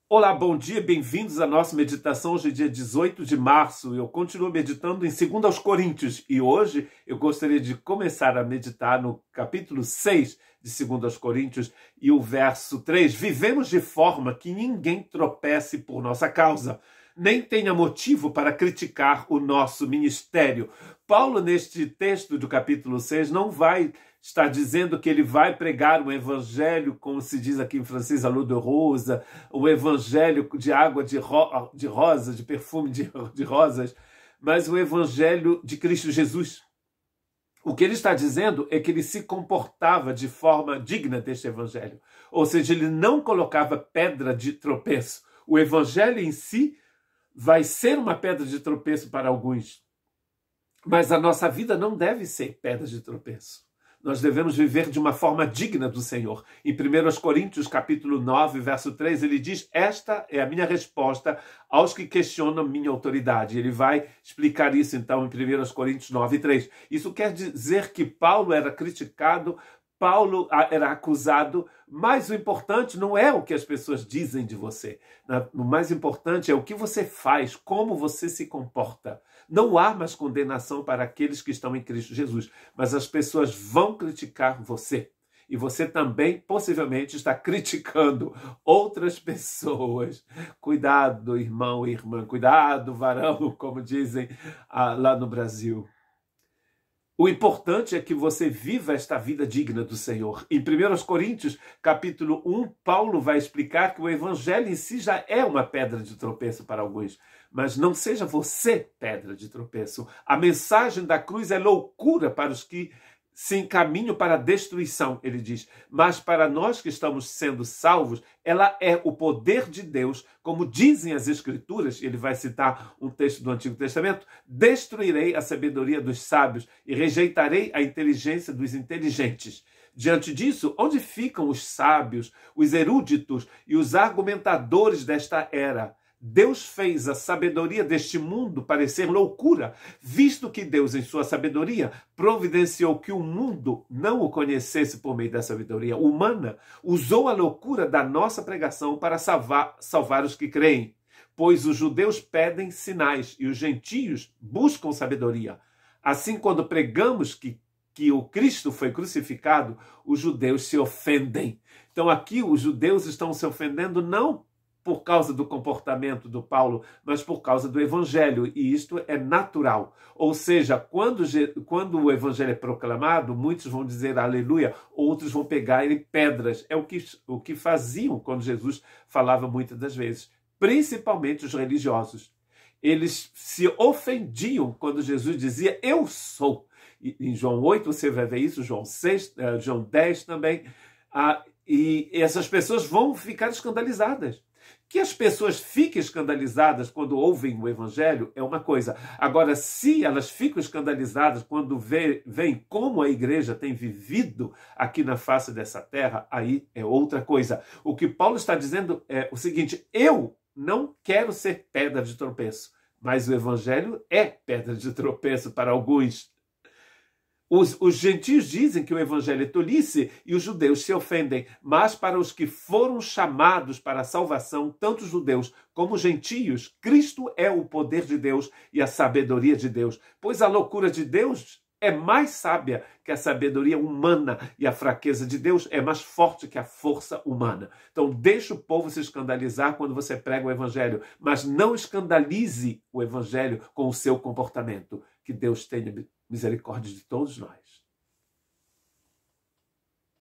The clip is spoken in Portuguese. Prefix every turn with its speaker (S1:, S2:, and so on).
S1: Olá, bom dia, bem-vindos à nossa meditação. Hoje é dia 18 de março. Eu continuo meditando em 2 aos Coríntios e hoje eu gostaria de começar a meditar no capítulo 6 de 2 aos Coríntios e o verso 3. Vivemos de forma que ninguém tropece por nossa causa, nem tenha motivo para criticar o nosso ministério. Paulo, neste texto do capítulo 6, não vai estar dizendo que ele vai pregar um evangelho, como se diz aqui em francês, à l'eau de rose, um evangelho de água de rosa, de perfume de rosas, mas o evangelho de Cristo Jesus. O que ele está dizendo é que ele se comportava de forma digna deste evangelho. Ou seja, ele não colocava pedra de tropeço. O evangelho em si vai ser uma pedra de tropeço para alguns, mas a nossa vida não deve ser pedra de tropeço. Nós devemos viver de uma forma digna do Senhor. Em 1 Coríntios, capítulo 9, verso 3, ele diz: esta é a minha resposta aos que questionam minha autoridade. Ele vai explicar isso, então, em 1 Coríntios 9, 3. Isso quer dizer que Paulo era criticado, Paulo era acusado, mas o importante não é o que as pessoas dizem de você. O mais importante é o que você faz, como você se comporta. Não há mais condenação para aqueles que estão em Cristo Jesus, mas as pessoas vão criticar você. E você também, possivelmente, está criticando outras pessoas. Cuidado, irmão e irmã. Cuidado, varão, como dizem lá no Brasil. O importante é que você viva esta vida digna do Senhor. Em 1 Coríntios, capítulo 1, Paulo vai explicar que o evangelho em si já é uma pedra de tropeço para alguns. Mas não seja você pedra de tropeço. A mensagem da cruz é loucura para os que se encaminham para a destruição, ele diz. Mas para nós que estamos sendo salvos, ela é o poder de Deus, como dizem as Escrituras. Ele vai citar um texto do Antigo Testamento: destruirei a sabedoria dos sábios e rejeitarei a inteligência dos inteligentes. Diante disso, onde ficam os sábios, os eruditos e os argumentadores desta era? Deus fez a sabedoria deste mundo parecer loucura, visto que Deus, em sua sabedoria, providenciou que o mundo não o conhecesse por meio da sabedoria humana, usou a loucura da nossa pregação para salvar os que creem. Pois os judeus pedem sinais e os gentios buscam sabedoria. Assim, quando pregamos que o Cristo foi crucificado, os judeus se ofendem. Então aqui os judeus estão se ofendendo não por causa do comportamento do Paulo, mas por causa do evangelho, e isto é natural. Ou seja, quando o evangelho é proclamado, muitos vão dizer aleluia, outros vão pegar em pedras. É o que faziam quando Jesus falava muitas das vezes, principalmente os religiosos. Eles se ofendiam quando Jesus dizia eu sou. Em João 8 você vai ver isso, João 6, João 10 também. E essas pessoas vão ficar escandalizadas. Que as pessoas fiquem escandalizadas quando ouvem o evangelho é uma coisa. Agora, se elas ficam escandalizadas quando veem como a igreja tem vivido aqui na face dessa terra, aí é outra coisa. O que Paulo está dizendo é o seguinte: eu não quero ser pedra de tropeço, mas o evangelho é pedra de tropeço para alguns. Os gentios dizem que o evangelho é tolice e os judeus se ofendem, mas para os que foram chamados para a salvação, tanto judeus como gentios, Cristo é o poder de Deus e a sabedoria de Deus, pois a loucura de Deus é mais sábia que a sabedoria humana e a fraqueza de Deus é mais forte que a força humana. Então deixa o povo se escandalizar quando você prega o evangelho, mas não escandalize o evangelho com o seu comportamento. Que Deus tenha misericórdia de todos nós.